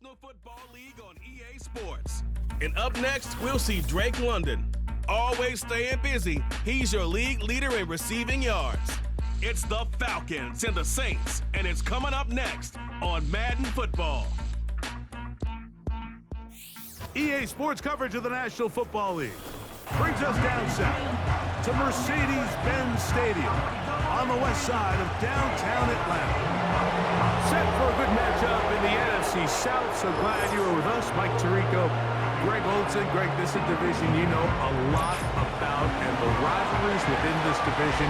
National Football League on EA Sports. And up next, we'll see Drake London. Always staying busy, he's your league leader in receiving yards. It's the Falcons and the Saints, and it's coming up next on Madden Football. EA Sports coverage of the National Football League brings us down south to Mercedes-Benz Stadium on the west side of downtown Atlanta. Set for a good matchup in the NFC South, so glad you were with us. Mike Tirico, Greg Olson. Greg, this is a division you know a lot about, and the rivalries within this division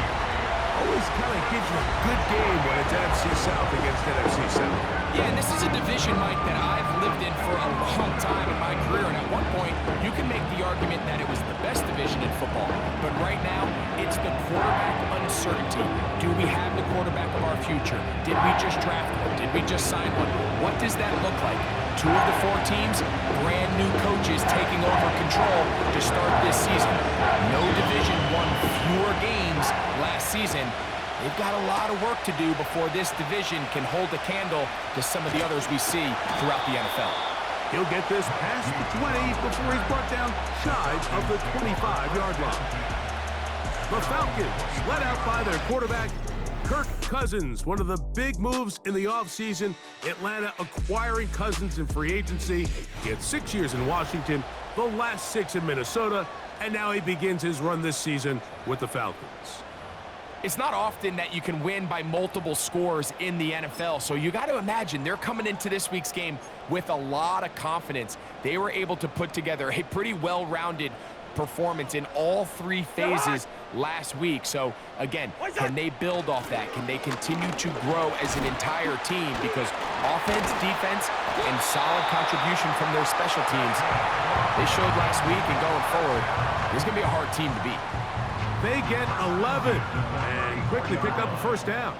always kind of gives you a good game when it's NFC South against NFC South. Yeah, and this is a division, Mike, that I've lived in for a long time in my career, and at one point, you can make the argument that it was the best division in football. But right now, it's the quarterback uncertainty. Do we have the quarterback of our future? Did we just draft one? Did we just sign one? What does that look like? 2 of the 4 teams, brand new coaches taking over control to start this season. No division won fewer games last season. They've got a lot of work to do before this division can hold a candle to some of the others we see throughout the NFL. He'll get this past the 20 before he's brought down shy of the 25-yard line. The Falcons, led out by their quarterback, Kirk Cousins. One of the big moves in the offseason, Atlanta acquiring Cousins in free agency. He had 6 years in Washington, the last 6 in Minnesota, and now he begins his run this season with the Falcons. It's not often that you can win by multiple scores in the NFL, so you got to imagine they're coming into this week's game with a lot of confidence. They were able to put together a pretty well-rounded performance in all 3 phases last week. So, again, can they build off that? Can they continue to grow as an entire team? Because offense, defense, and solid contribution from their special teams, they showed last week, and going forward, this is going to be a hard team to beat. They get 11 and quickly pick up a first down.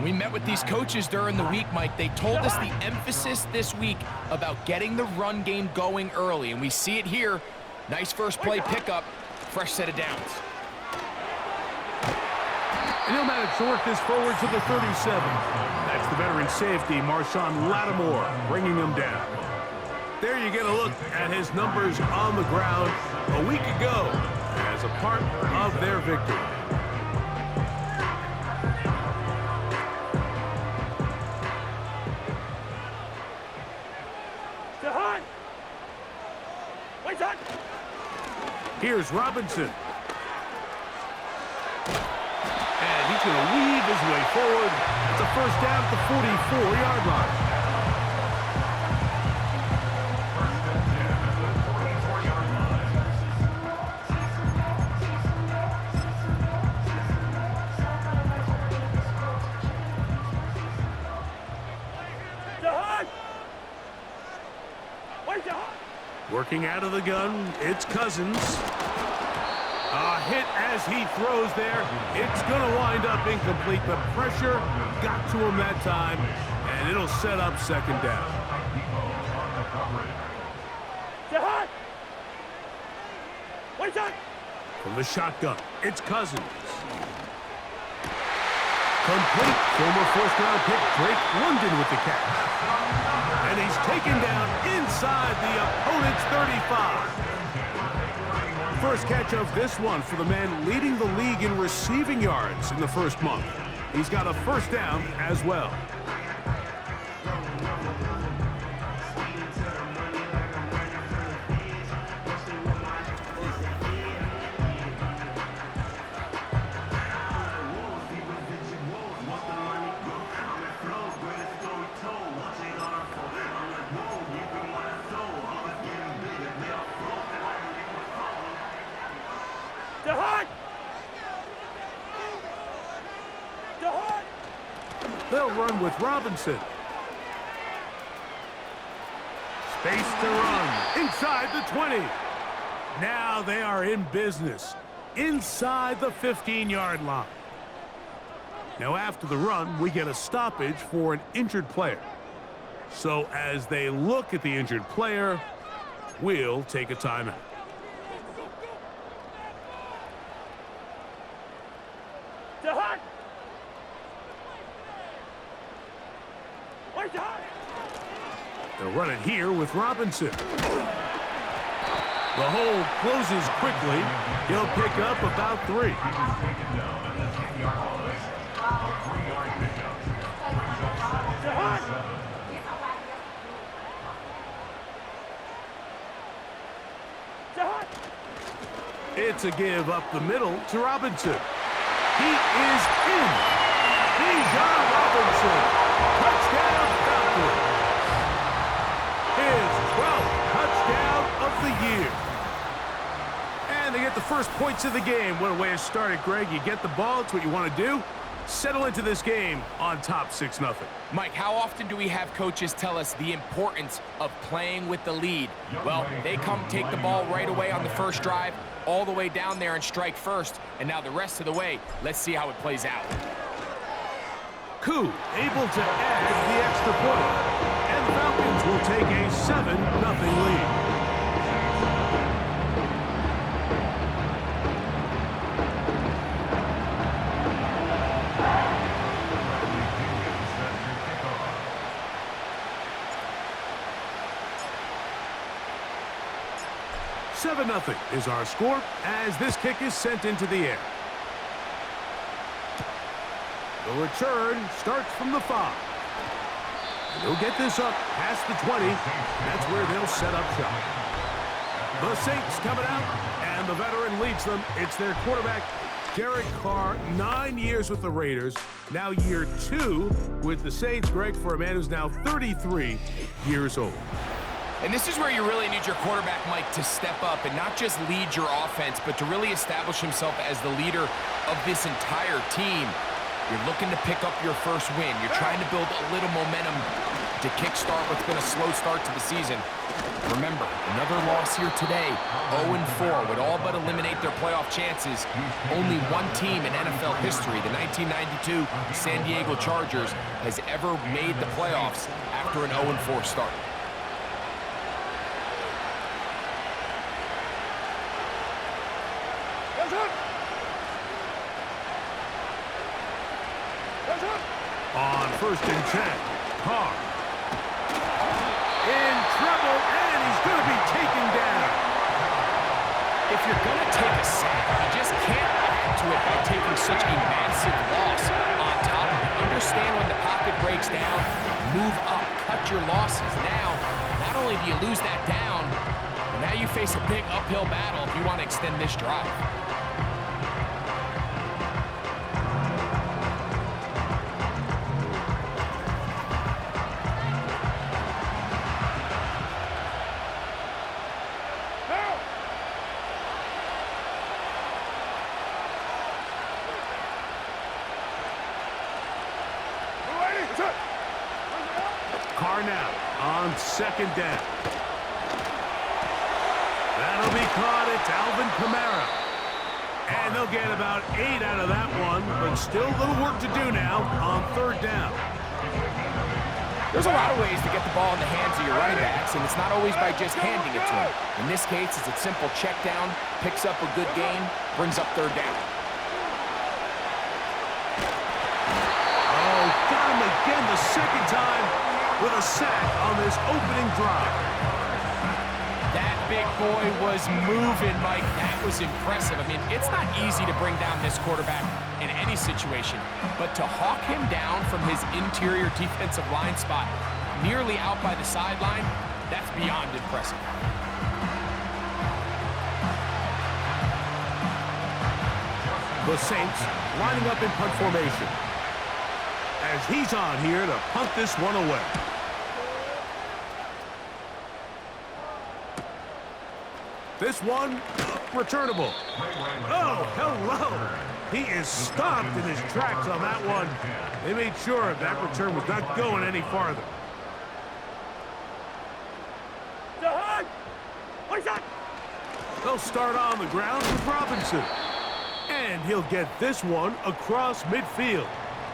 We met with these coaches during the week, Mike. They told us the emphasis this week about getting the run game going early, and we see it here. Nice first play pickup, fresh set of downs. And he'll manage to work this forward to the 37. That's the veteran safety, Marshawn Lattimore, bringing him down. There you get a look at his numbers on the ground a week ago as a part of their victory. Here's Robinson. And he's going to weave his way forward. It's a first down at the 44-yard line. Working out of the gun, it's Cousins. A hit as he throws there. It's going to wind up incomplete. The pressure got to him that time, and it'll set up second down. From the shotgun, it's Cousins. Complete. Former first-round pick Drake London with the catch. And he's taken down inside the opponent's 35. First catch of this one for the man leading the league in receiving yards in the first month. He's got a first down as well. They'll run with Robinson. Space to run inside the 20. Now they are in business inside the 15-yard line. Now after the run, we get a stoppage for an injured player. So as they look at the injured player, we'll take a timeout. They'll run it here with Robinson. The hole closes quickly. He'll pick up about 3. It's a give up the middle to Robinson. He is in. Bijan Robinson. Touchdown Falcons. His 12th touchdown of the year. And they get the first points of the game. What a way to start it, Greg. You get the ball. It's what you want to do. Settle into this game on top 6-0. Mike, how often do we have coaches tell us the importance of playing with the lead? Well, they come take the ball right away on the first drive, all the way down there and strike first. And now the rest of the way, let's see how it plays out. Koo able to add the extra point. And the Falcons will take a 7-0 lead. Nothing is our score as this kick is sent into the air. The return starts from the 5. And they'll get this up past the 20. That's where they'll set up shop. The Saints coming out, and the veteran leads them. It's their quarterback, Derek Carr, 9 years with the Raiders. Now year 2 with the Saints, Greg, for a man who's now 33 years old. And this is where you really need your quarterback, Mike, to step up and not just lead your offense, but to really establish himself as the leader of this entire team. You're looking to pick up your first win. You're trying to build a little momentum to kickstart what's been a slow start to the season. Remember, another loss here today, 0-4, would all but eliminate their playoff chances. Only one team in NFL history, the 1992 San Diego Chargers, has ever made the playoffs after an 0-4 start. On 1st and 10, Carr. In trouble, and he's going to be taken down. If you're going to take a sack, you just can't add to it by taking such a massive loss on top of it. Understand when the pocket breaks down, move up, cut your losses. Now, not only do you lose that down, but now you face a big uphill battle if you want to extend this drive. Carr now on 2nd down. That'll be caught. It's Alvin Kamara. And they'll get about 8 out of that one, but still a little work to do now on 3rd down. There's a lot of ways to get the ball in the hands of your running backs, and it's not always by just handing it to them. In this case, it's a simple check down, picks up a good gain, brings up 3rd down. Oh, got him again the 2nd time with a sack on this opening drive. That big boy was moving, Mike. That was impressive. I mean, it's not easy to bring down this quarterback in any situation, but to hawk him down from his interior defensive line spot, nearly out by the sideline, that's beyond impressive. The Saints lining up in punt formation as he's on here to punt this one away. This one, returnable. Oh, hello. He is stopped in his tracks on that one. They made sure that return was not going any farther. They'll start on the ground with Robinson. And he'll get this one across midfield.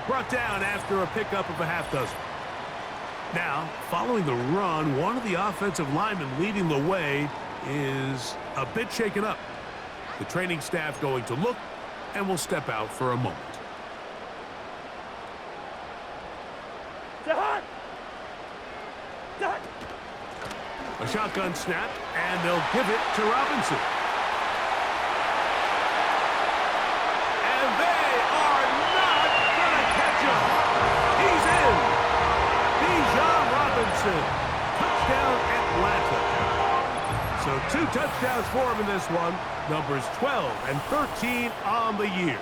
Brought down after a pickup of a half dozen. Now, following the run, one of the offensive linemen leading the way is a bit shaken up. The training staff going to look and will step out for a moment. A shotgun snap, and they'll give it to Robinson. And they are not going to catch him. He's in. Bijan Robinson. Touchdown, Atlanta. So 2 touchdowns for him in this one. Numbers 12 and 13 on the year.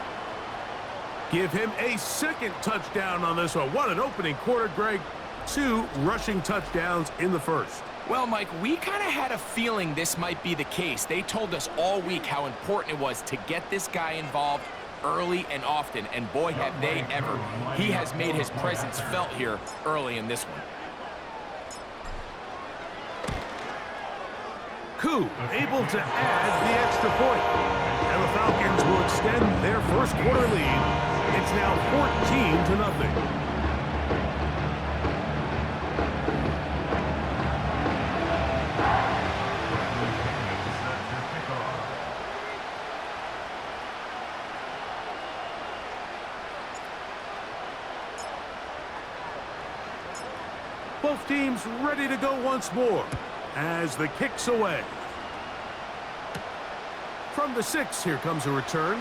Give him a second touchdown on this one. What an opening quarter, Greg. 2 rushing touchdowns in the first. Well, Mike, we kind of had a feeling this might be the case. They told us all week how important it was to get this guy involved early and often, and boy, have they ever. He has made his presence felt here early in this one. Koo able to add the extra point. And the Falcons will extend their first quarter lead. It's now 14-0. Both teams ready to go once more as the kick's away. From the 6, here comes a return.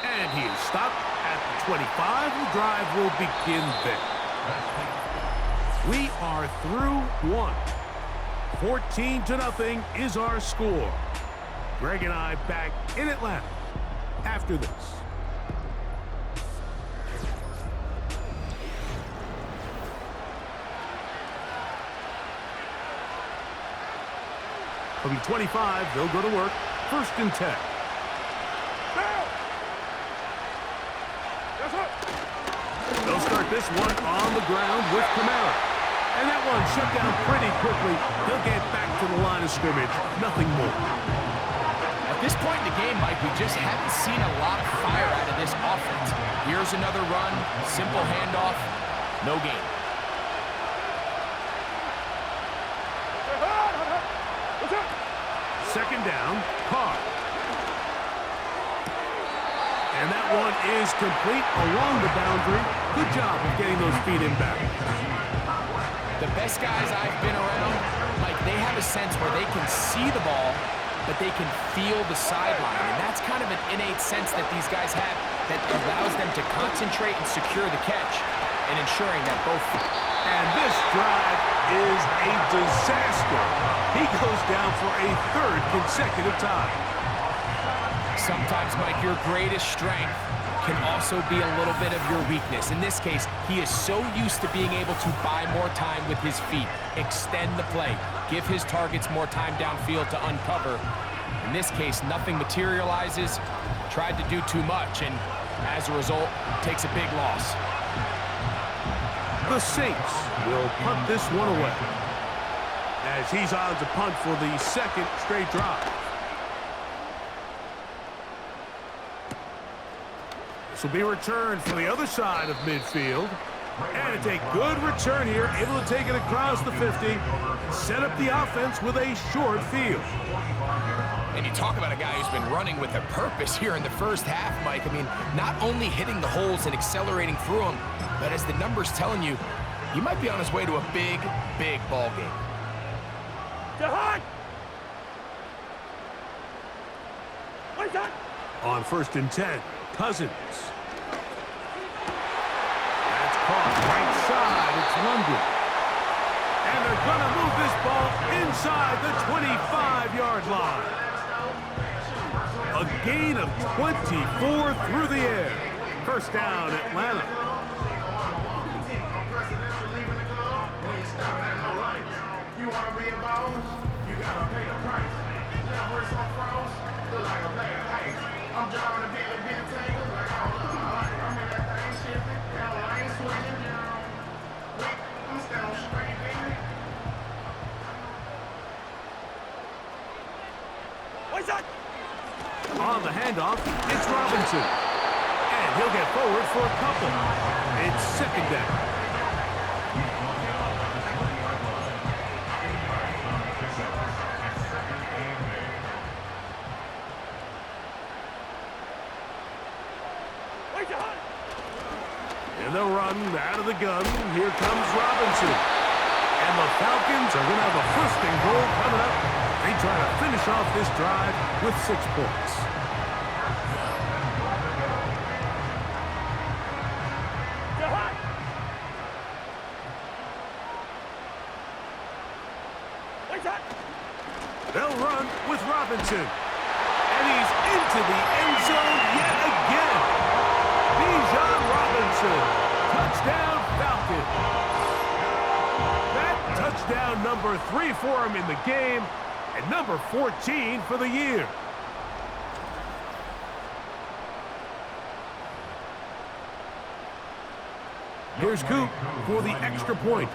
And he is stopped at the 25. The drive will begin there. We are through 1. 14-0 is our score. Greg and I back in Atlanta after this. From the 25, they'll go to work. 1st and 10. They'll start this one on the ground with Kamara. And that one shut down pretty quickly. He'll get back to the line of scrimmage. Nothing more. At this point in the game, Mike, we just haven't seen a lot of fire out of this offense. Here's another run. Simple handoff. No gain. 2nd down, Carr. And that one is complete along the boundary. Good job of getting those feet in back. The best guys I've been around, Mike, they have a sense where they can see the ball, but they can feel the sideline. And that's kind of an innate sense that these guys have that allows them to concentrate and secure the catch and ensuring that both... And this drive is a disaster. He goes down for a 3rd consecutive time. Sometimes, Mike, your greatest strength can also be a little bit of your weakness. In this case, he is so used to being able to buy more time with his feet, extend the play, give his targets more time downfield to uncover. In this case, nothing materializes, tried to do too much, and as a result, takes a big loss. The Saints will punt this one away as he's on to punt for the 2nd straight drive. This will be returned for the other side of midfield. And it's a good return here, able to take it across the 50 and set up the offense with a short field. And you talk about a guy who's been running with a purpose here in the first half, Mike. I mean, not only hitting the holes and accelerating through them, but as the numbers telling you, he might be on his way to a big, big ball game. On 1st and 10, Cousins. That's caught right side. It's London. And they're going to move this ball inside the 25-yard line. A gain of 24 through the air. 1st down, Atlanta. You want to be involved? You got to pay the price. Now we're so froze, look like a bag of ice. I'm driving a big tangle like I'm in that thing shifting. Now I ain't switching. I'm standing straight, baby. What's that? On the handoff, it's Robinson. And he'll get forward for a couple. It's 2nd down. And they'll run out of the gun. Here comes Robinson. And the Falcons are going to have a first and goal coming up. They try to finish off this drive with 6 points. They'll run with Robinson. And he's into the end zone yet again. Bijan Robinson. Touchdown, Falcons. That touchdown number 3 for him in the game, and number 14 for the year. Here's Coop for the extra point.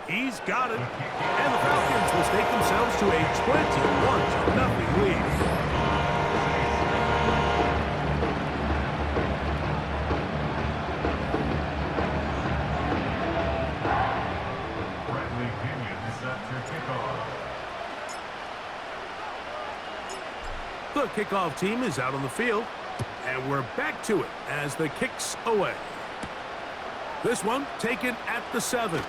He's got it. And the Falcons will stake themselves to a 21-0 lead. The kickoff team is out on the field, and we're back to it as the kick's away. This one taken at the 7.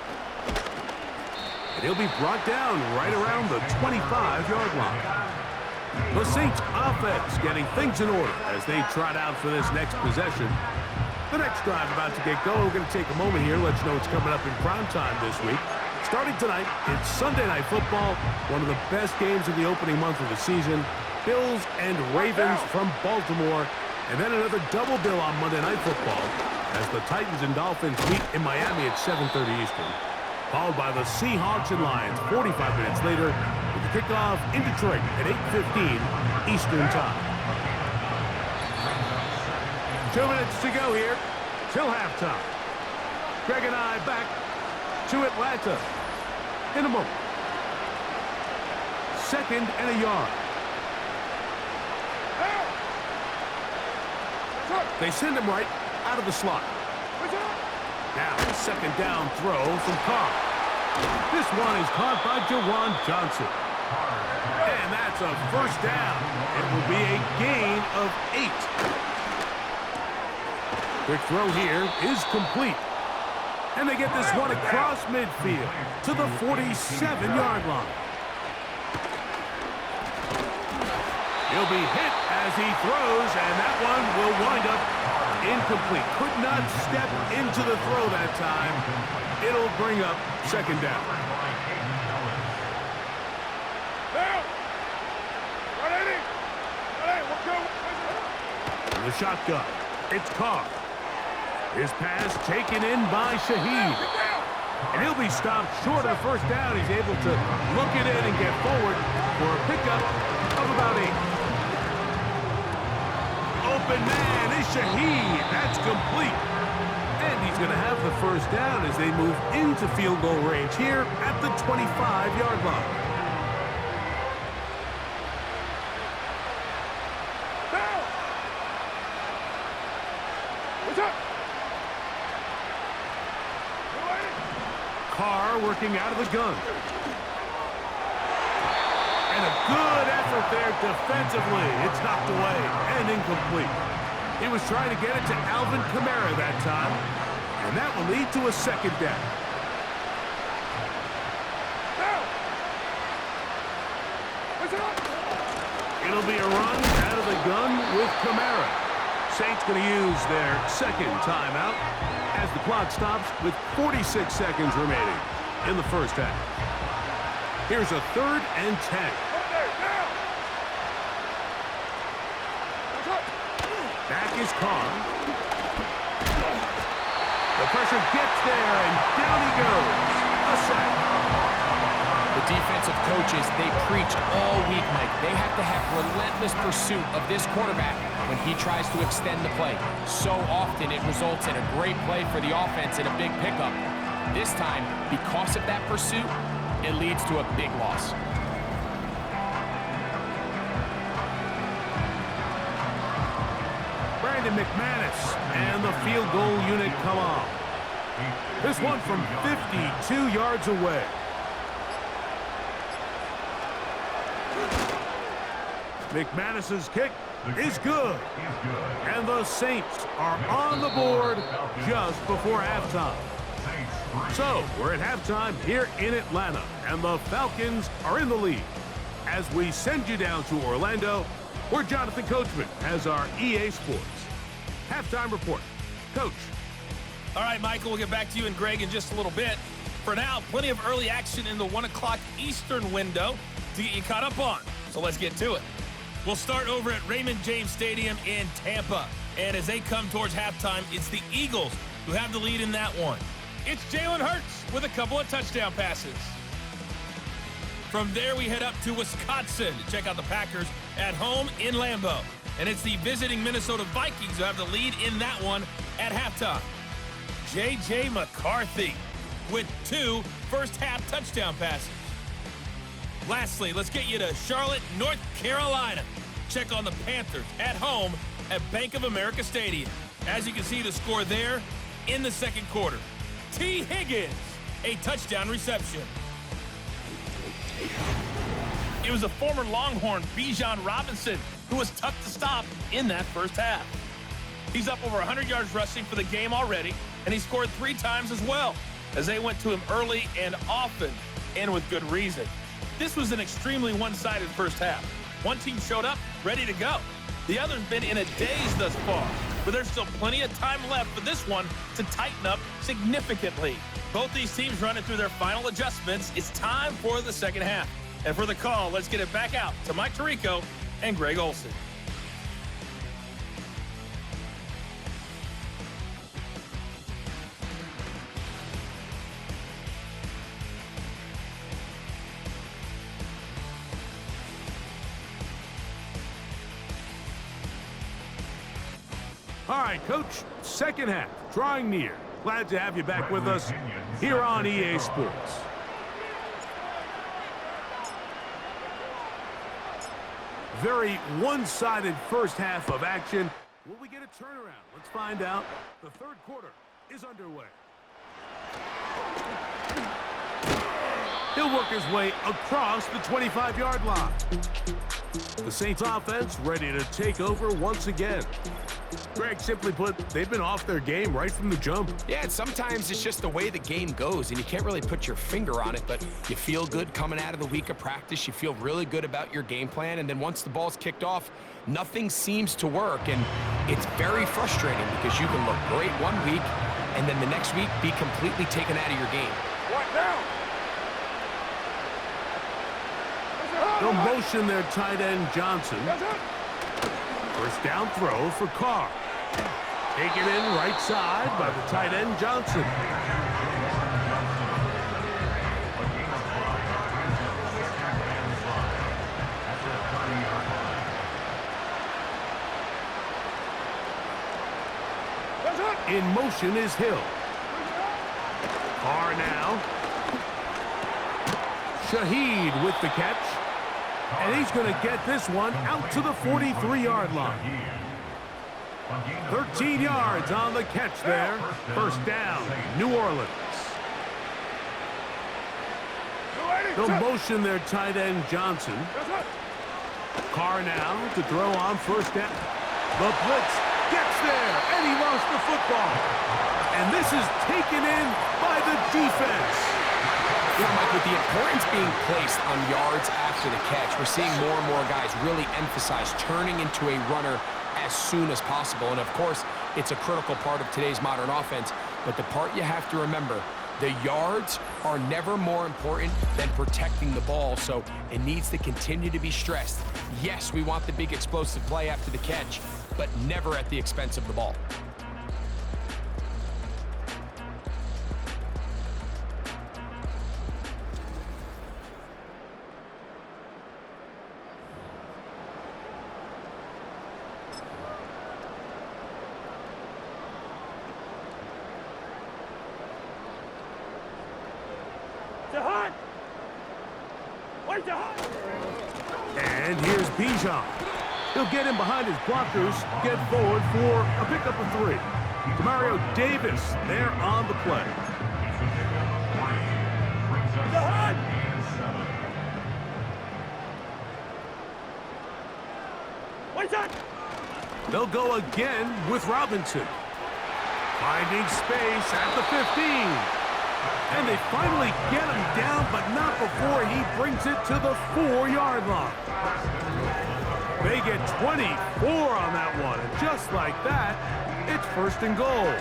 And he'll be brought down right around the 25-yard line. The Saints offense getting things in order as they trot out for this next possession. The next drive about to get going. We're going to take a moment here, let you know what's coming up in prime time this week. Starting tonight, it's Sunday Night Football, one of the best games of the opening month of the season. Bills and Ravens from Baltimore, and then another double bill on Monday Night Football as the Titans and Dolphins meet in Miami at 7:30 Eastern, followed by the Seahawks and Lions 45 minutes later with the kickoff in Detroit at 8:15 Eastern Time. 2 minutes to go here till halftime. Greg and I back to Atlanta in a moment. 2nd and a yard. They send him right out of the slot. Now, 2nd down throw from Carr. This one is caught by Jawan Johnson. And that's a first down. It will be a gain of 8. Quick throw here is complete. And they get this one across midfield to the 47-yard line. He'll be hit as he throws, and that one will wind up incomplete. Could not step into the throw that time. It'll bring up 2nd down. The shotgun. It's Carr. His pass taken in by Shaheed. And he'll be stopped short of first down. He's able to look it in and get forward for a pickup of about 8. Open man is Shaheed. That's complete. And he's going to have the first down as they move into field goal range here at the 25-yard line. Carr working out of the gun. And a good effort there defensively. It's knocked away and incomplete. He was trying to get it to Alvin Kamara that time, and that will lead to a 2nd down. It'll be a run out of the gun with Kamara. Saints going to use their 2nd timeout as the clock stops with 46 seconds remaining in the first half. Here's a 3rd and 10. Back is Carr. The pressure gets there, and down he goes. A sack. The defensive coaches, they preach all week, Mike. They have to have relentless pursuit of this quarterback when he tries to extend the play. So often it results in a great play for the offense and a big pickup. This time, because of that pursuit, it leads to a big loss. Brandon McManus and the field goal unit come on. This one from 52 yards away. McManus's kick is good. And the Saints are on the board just before halftime. So, we're at halftime here in Atlanta, and the Falcons are in the lead. As we send you down to Orlando, where Jonathan Coachman has our EA Sports halftime report. Coach. All right, Michael, we'll get back to you and Greg in just a little bit. For now, plenty of early action in the 1 o'clock Eastern window to get you caught up on. So let's get to it. We'll start over at Raymond James Stadium in Tampa. And as they come towards halftime, it's the Eagles who have the lead in that one. It's Jalen Hurts with a couple of touchdown passes. From there, we head up to Wisconsin to check out the Packers at home in Lambeau. And it's the visiting Minnesota Vikings who have the lead in that one at halftime. J.J. McCarthy with 2 first-half touchdown passes. Lastly, let's get you to Charlotte, North Carolina. Check on the Panthers at home at Bank of America Stadium. As you can see, the score there in the second quarter. T. Higgins, a touchdown reception. It was a former Longhorn, Bijan Robinson, who was tough to stop in that first half. He's up over 100 yards rushing for the game already, and he scored 3 times as well, as they went to him early and often, and with good reason. This was an extremely one-sided first half. One team showed up, ready to go. The other's been in a daze thus far, but there's still plenty of time left for this one to tighten up significantly. Both these teams running through their final adjustments. It's time for the second half. And for the call, let's get it back out to Mike Tirico and Greg Olsen. All right, Coach, second half, drawing near. Glad to have you back with us here on EA Sports. Very one-sided first half of action. Will we get a turnaround? Let's find out. The third quarter is underway. He'll work his way across the 25-yard line. The Saints offense ready to take over once again. Greg, simply put, they've been off their game right from the jump. Yeah, and sometimes it's just the way the game goes, and you can't really put your finger on it, but you feel good coming out of the week of practice. You feel really good about your game plan, and then once the ball's kicked off, nothing seems to work, and it's very frustrating because you can look great one week, and then the next week be completely taken out of your game. What now? They'll motion their tight end Johnson. First down throw for Carr. Taken in right side by the tight end Johnson. In motion is Hill. Carr now. Shaheed with the catch. And he's going to get this one out to the 43-yard line. 13 yards on the catch there. First down, New Orleans. They'll motion their tight end Johnson. Carr now to throw on first down. The blitz gets there, and he lost the football. And this is taken in by the defense. Yeah, Mike, with the importance being placed on yards after the catch, we're seeing more and more guys really emphasize turning into a runner as soon as possible. And, of course, it's a critical part of today's modern offense. But the part you have to remember, the yards are never more important than protecting the ball, so it needs to continue to be stressed. Yes, we want the big explosive play after the catch, but never at the expense of the ball. And here's Bijan. He'll get in behind his blockers, get forward for a pickup of 3. Demario Davis there on the play. They'll go again with Robinson. Finding space at the 15. And they finally get him down, but not before he brings it to the 4-yard line. They get 24 on that one, and just like that, it's 1st and goal.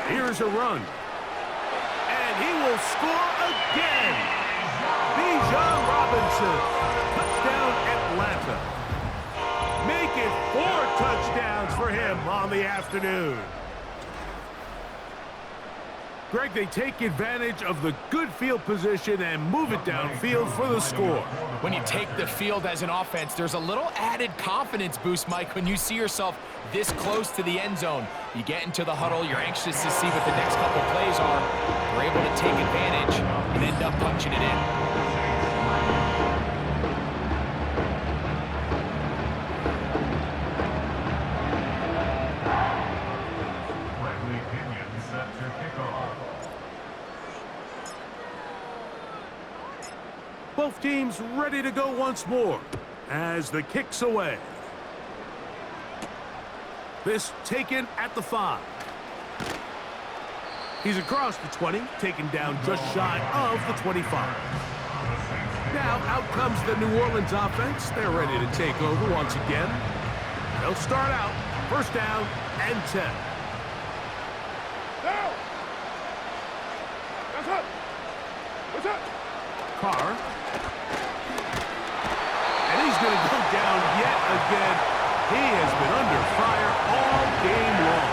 Here's a run. And he will score again. Bijan Robinson. Touchdown Atlanta. Make it 4 touchdowns for him on the afternoon. Greg, they take advantage of the good field position and move it downfield for the score. When you take the field as an offense, there's a little added confidence boost, Mike, when you see yourself this close to the end zone. You get into the huddle, you're anxious to see what the next couple plays are. You're able to take advantage and end up punching it in. Both teams ready to go once more as the kick's away. This taken at the 5. He's across the 20, taken down just shy of the 25. Now out comes the New Orleans offense. They're ready to take over once again. They'll start out 1st down and 10. Down. That's up. What's up? Carr. And he's going to go down yet again. He has been under fire all game long.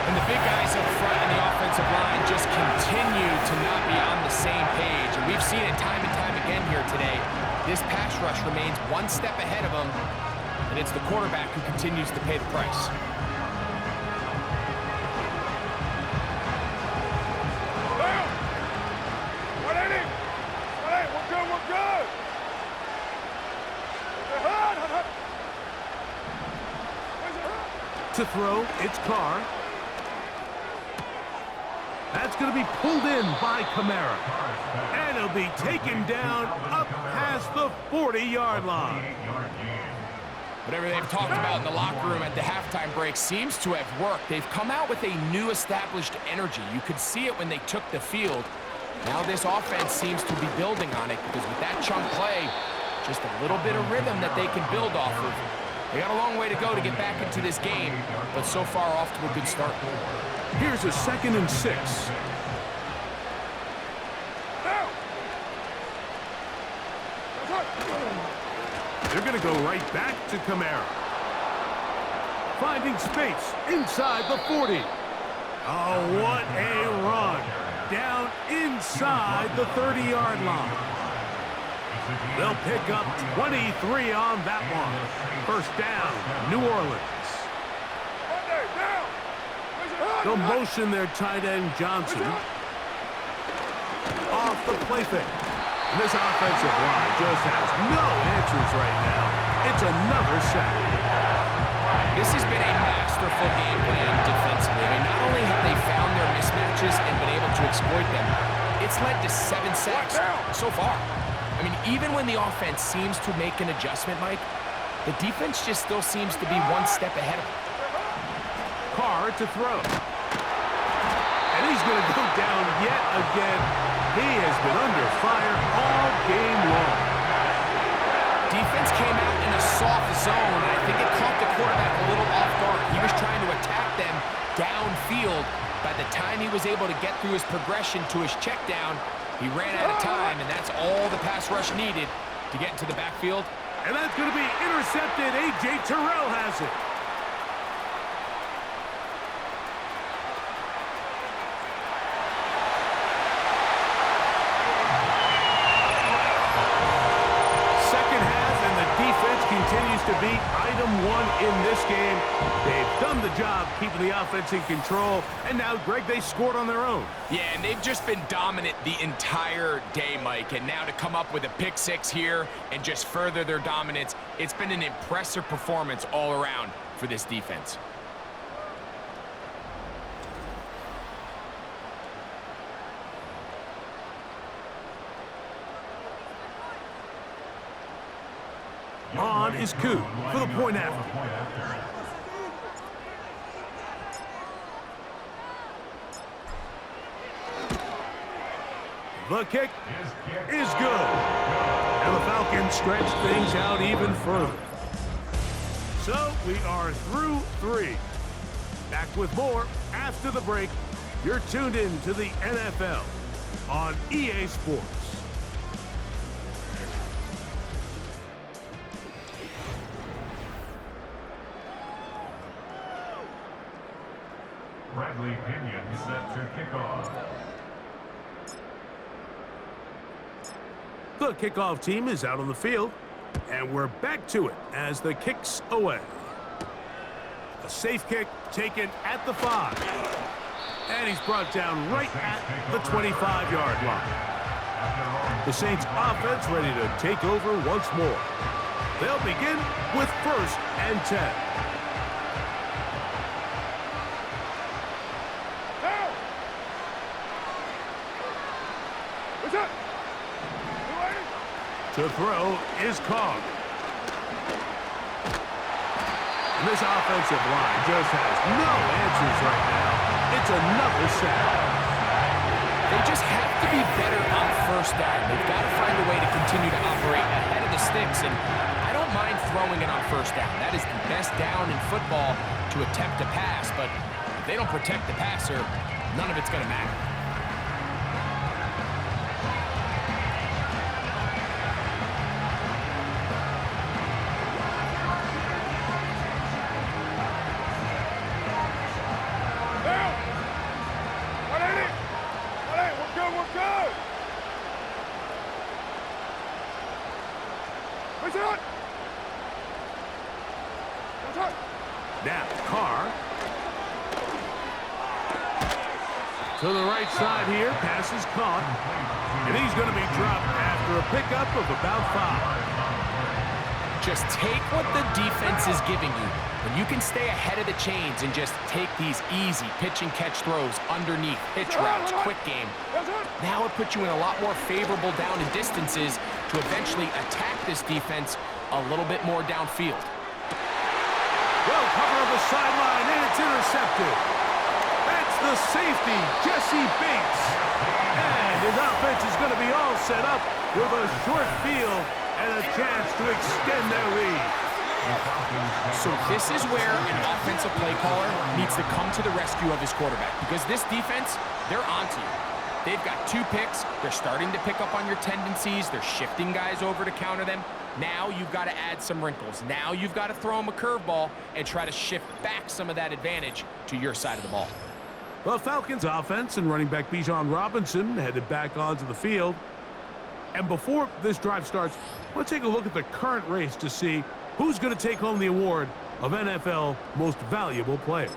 And the big guys up front in the offensive line just continue to not be on the same page. And we've seen it time and time again here today. This pass rush remains one step ahead of them, and it's the quarterback who continues to pay the price. To throw, it's Carr. That's going to be pulled in by Kamara. And he'll be taken down up past the 40-yard line. Whatever they've talked about in the locker room at the halftime break seems to have worked. They've come out with a new established energy. You could see it when they took the field. Now this offense seems to be building on it because with that chunk play, just a little bit of rhythm that they can build off of. They got a long way to go to get back into this game, but so far off to a good start. Here's a 2nd and 6. They're going to go right back to Kamara. Finding space inside the 40. Oh, what a run. Down inside the 30-yard line. They'll pick up 23 on that one. 1st down, New Orleans. They'll motion their tight end, Johnson. Off the play fake. And this offensive line just has no answers right now. It's another sack. This has been a masterful game plan defensively. I mean, not only have they found their mismatches and been able to exploit them, it's led to 7 sacks so far. I mean, even when the offense seems to make an adjustment, Mike, the defense just still seems to be one step ahead of them. Carr to throw. And he's going to go down yet again. He has been under fire all game long. Defense came out in a soft zone, and I think it caught the quarterback a little off guard. He was trying to attack them downfield. By the time he was able to get through his progression to his check down, he ran out of time, and that's all the pass rush needed to get into the backfield. And that's going to be intercepted. A.J. Terrell has it. Second half, and the defense continues to be item 1 in this game. They've done the job keeping the offense in control, and now, Greg, they scored on their own. Yeah, and they've just been dominant the entire day, Mike, and now to come up with a pick 6 here and just further their dominance, it's been an impressive performance all around for this defense. On is Koo for the point after. The kick is good. And the Falcons stretch things out even further. So we are through 3. Back with more after the break. You're tuned in to the NFL on EA Sports. Bradley Pinion set to kickoff. The kickoff team is out on the field, and we're back to it as the kick's away. A safe kick taken at the 5. And he's brought down right at the 25-yard line. The Saints offense ready to take over once more. They'll begin with 1st and 10. What's up? To throw is Carr. And this offensive line just has no answers right now. It's another sack. They just have to be better on 1st down. They've got to find a way to continue to operate ahead of the sticks, and I don't mind throwing it on 1st down. That is the best down in football to attempt a pass, but if they don't protect the passer, none of it's going to matter. Now, Carr. To the right side here, pass is caught. And he's going to be dropped after a pickup of about 5. Just take what the defense is giving you. When you can stay ahead of the chains and just take these easy pitch and catch throws underneath, pitch routes, quick game, now it puts you in a lot more favorable down and distances to eventually attack this defense a little bit more downfield. Well, cover of the sideline, and it's intercepted. That's the safety, Jesse Bates. And his offense is going to be all set up with a short field and a chance to extend their lead. So this is where an offensive play caller needs to come to the rescue of his quarterback, because this defense, they're onto you. They've got 2 picks. They're starting to pick up on your tendencies. They're shifting guys over to counter them. Now you've got to add some wrinkles. Now you've got to throw them a curveball and try to shift back some of that advantage to your side of the ball. Well, Falcons offense and running back Bijan Robinson headed back onto the field. And before this drive starts, let's take a look at the current race to see who's going to take home the award of NFL Most Valuable Player.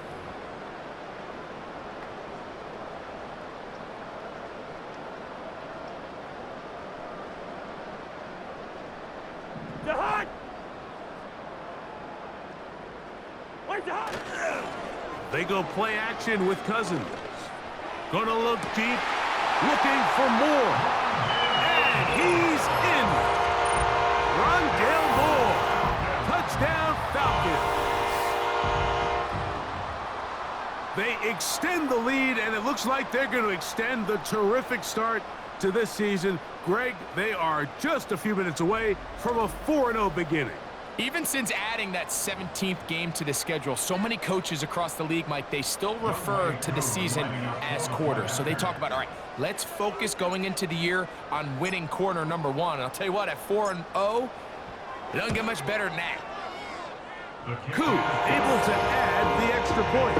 They go play action with Cousins. Gonna look deep, looking for more. And he's in. Rondale Moore. Touchdown Falcons. They extend the lead, and it looks like they're going to extend the terrific start to this season. Greg, they are just a few minutes away from a 4-0 beginning. Even since adding that 17th game to the schedule, so many coaches across the league, Mike, they still refer to the season as quarters. So they talk about, all right, let's focus going into the year on winning quarter number 1. And I'll tell you what, at 4-0, it doesn't get much better than that. Koo able to add the extra point.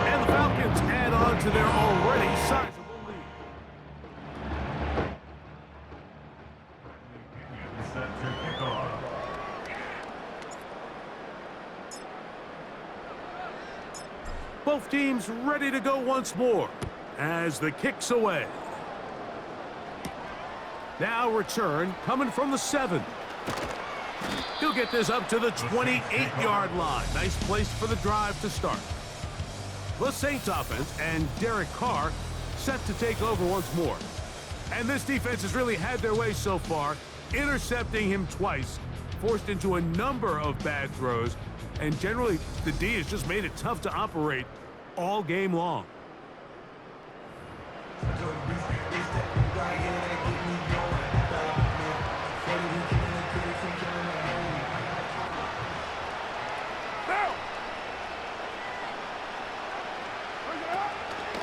And the Falcons add on to their already sizable lead. Set to kickoff. Both teams ready to go once more as the kick's away. Now return coming from the 7. He'll get this up to the 28-yard line. Nice place for the drive to start. The Saints offense and Derek Carr set to take over once more. And this defense has really had their way so far, intercepting him twice forced into a number of bad throws, and generally the D has just made it tough to operate all game long.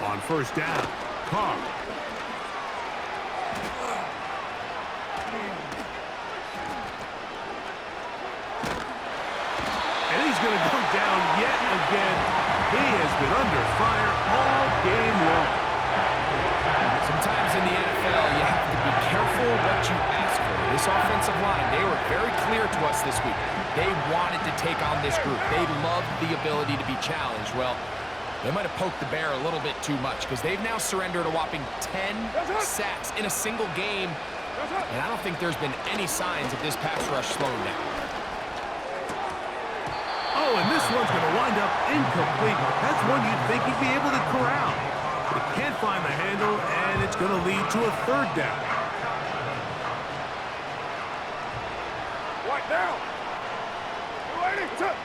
On first down, Carr. And he's going to go down yet again. He has been under fire all game long. Sometimes in the NFL, you have to be careful what you ask for. This offensive line, they were very clear to us this week. They wanted to take on this group. They loved the ability to be challenged. Well, they might have poked the bear a little bit too much because they've now surrendered a whopping 10 sacks in a single game. And I don't think there's been any signs of this pass rush slowing down. Oh, and this one's going to wind up incomplete. That's one you'd think he'd be able to corral. He can't find the handle, and it's going to lead to a third down. Right down. Ready, set.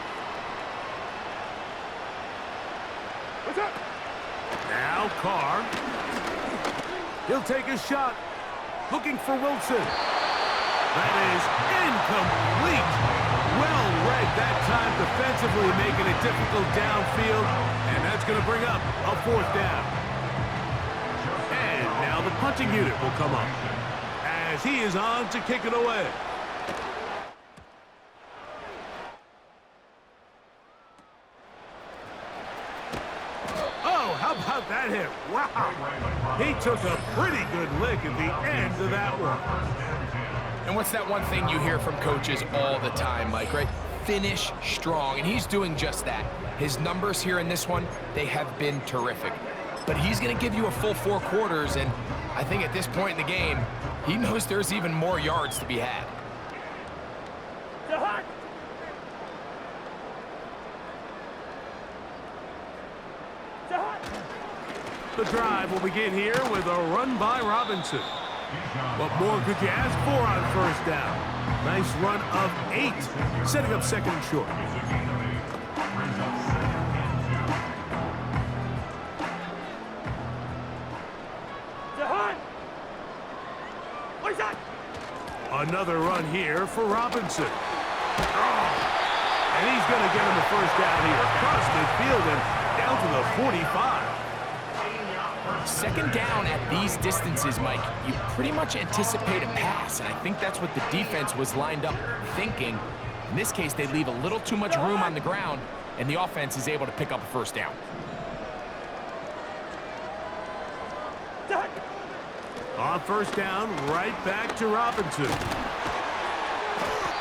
What's up? Now Carr. He'll take a shot. Looking for Wilson. That is incomplete. Well read that time defensively, making it difficult downfield. And that's going to bring up a fourth down. And now the punting unit will come up as he is on to kick it away. How about that hit? Wow. He took a pretty good lick at the end of that one. And what's that one thing you hear from coaches all the time, Mike, right? Finish strong, and he's doing just that. His numbers here in this one, they have been terrific. But he's going to give you a full 4 quarters, and I think at this point in the game, he knows there's even more yards to be had. The drive will begin here with a run by Robinson. What more could you ask for on first down? Nice run of 8, setting up second and short. Another run here for Robinson. And he's going to get him the first down here across midfield and down to the 45. Second down at these distances, Mike, you pretty much anticipate a pass, and I think that's what the defense was lined up thinking. In this case, they leave a little too much room on the ground, and the offense is able to pick up a first down. On first down, right back to Robinson.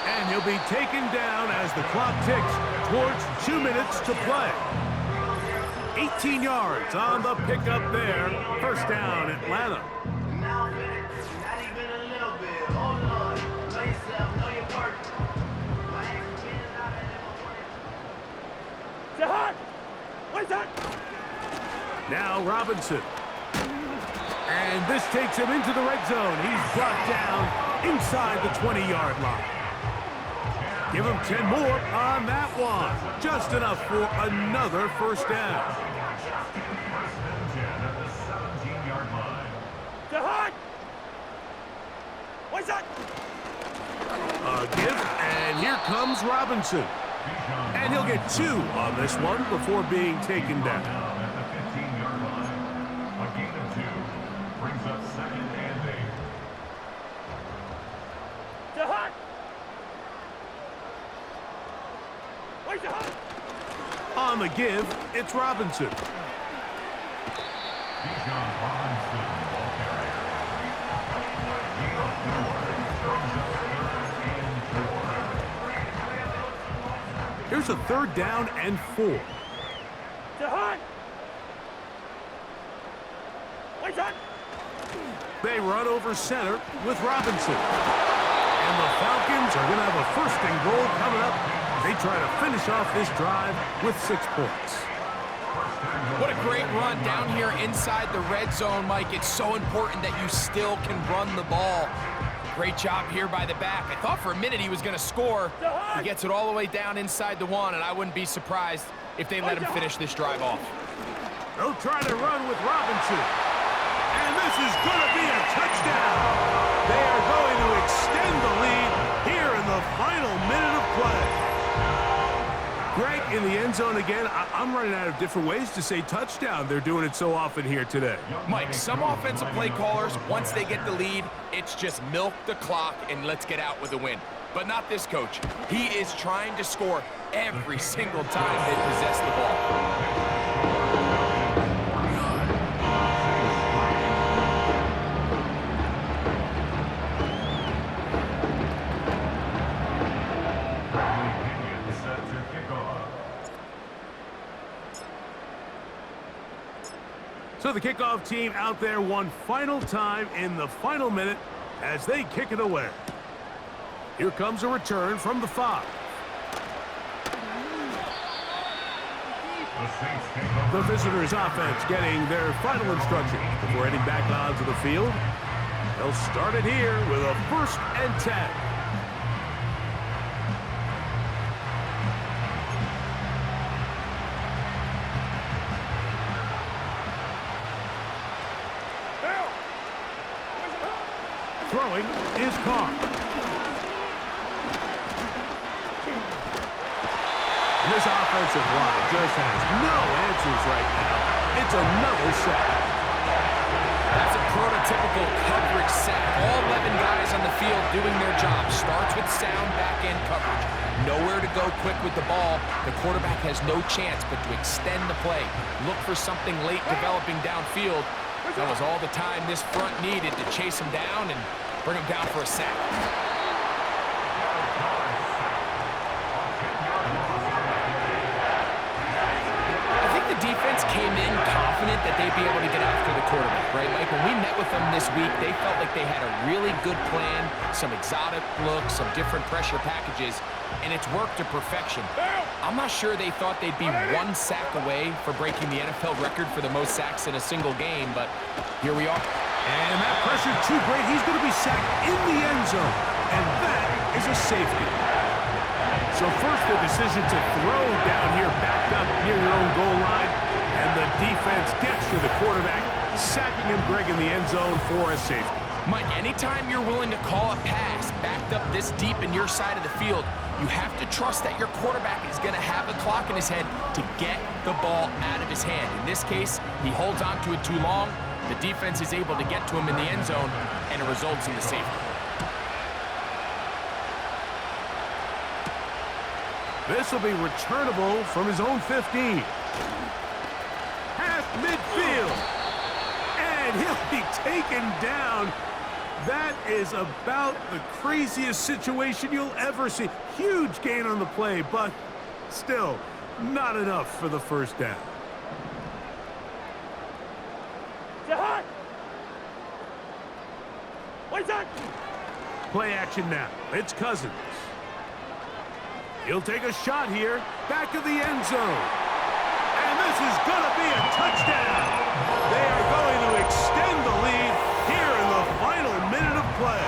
And he'll be taken down as the clock ticks towards 2 minutes to play. 18 yards on the pickup there. First down, Atlanta. Now Robinson. And this takes him into the red zone. He's brought down inside the 20-yard line. Give him 10 more on that one. Just enough for another first down. A give, and here comes Robinson. And he'll get 2 on this one before being taken down. At the 15-yard line, a gain of 2 brings up second and 8. On the give, it's Robinson. Here's a third down and 4. They run over center with Robinson. And the Falcons are going to have a first and goal coming up. They try to finish off this drive with 6 points. What a great run down here inside the red zone, Mike. It's so important that you still can run the ball. Great job here by the back. I thought for a minute he was going to score. He gets it all the way down inside the 1, and I wouldn't be surprised if they let him finish this drive off. They'll try to run with Robinson. And this is going to be a touchdown. They are going to extend the lead here in the final minute of play. Greg, in the end zone again, I'm running out of different ways to say touchdown. They're doing it so often here today. Mike, some offensive play callers, once they get the lead, it's just milk the clock and let's get out with a win. But not this coach. He is trying to score every single time they possess the ball. So the kickoff team out there one final time in the final minute as they kick it away. Here comes a return from the 5. The visitors' offense getting their final instruction before heading back onto the field. They'll start it here with a 1st and 10. Throwing is Carr. This offensive line just has no answers right now. It's another sack. That's a prototypical coverage sack. All 11 guys on the field doing their job. Starts with sound back-end coverage. Nowhere to go quick with the ball. The quarterback has no chance but to extend the play. Look for something late developing downfield. That was all the time this front needed to chase him down and bring him down for a sack. I think the defense came in confident that they'd be able to get after the quarterback, right, Mike? When we met with them this week, they felt like they had a really good plan, some exotic looks, some different pressure packages, and it's worked to perfection. I'm not sure they thought they'd be 1 sack away for breaking the NFL record for the most sacks in a single game, but here we are. And that pressure too great. He's going to be sacked in the end zone, and that is a safety. So first the decision to throw down here, backed up near your own goal line, and the defense gets to the quarterback, sacking him, Greg, in the end zone for a safety. Mike, anytime you're willing to call a pass backed up this deep in your side of the field, you have to trust that your quarterback is going to have a clock in his head to get the ball out of his hand. In this case, he holds on to it too long. The defense is able to get to him in the end zone, and it results in the safety. This will be returnable from his own 15. Half midfield. And he'll be taken down. That is about the craziest situation you'll ever see. Huge gain on the play, but still not enough for the first down. Play action now. It's Cousins. He'll take a shot here, back of the end zone. And this is going to be a touchdown. They are going to extend the lead here in the final minute of play.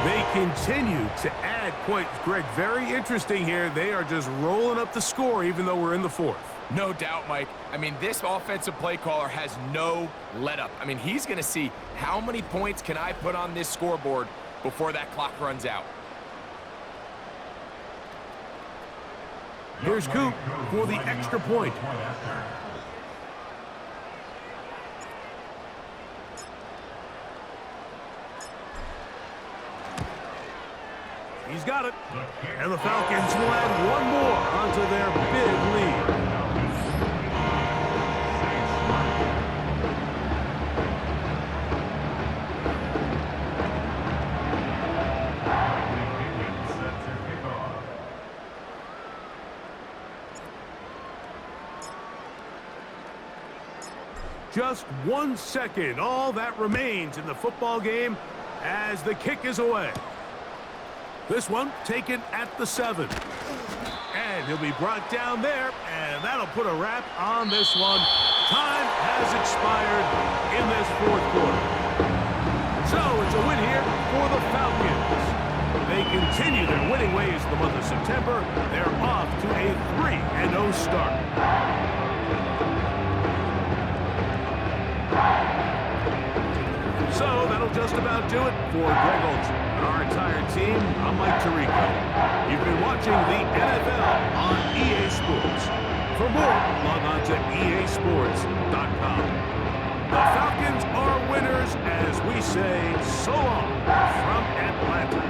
They continue to add points. Greg, very interesting here. They are just rolling up the score even though we're in the 4th. No doubt, Mike. I mean, this offensive play caller has no let-up. I mean, he's going to see how many points can I put on this scoreboard before that clock runs out. Here's Coop for the extra point. He's got it. And the Falcons will add one more onto their big lead. Just 1 second, all that remains in the football game as the kick is away. This one taken at the 7. And he'll be brought down there, and that'll put a wrap on this one. Time has expired in this 4th quarter. So it's a win here for the Falcons. They continue their winning ways in the month of September. They're off to a 3-0 start. So that'll just about do it for Greg Olson and our entire team. I'm Mike Tirico. You've been watching the NFL on EA Sports. For more, log on to easports.com. The Falcons are winners as we say so long from Atlanta.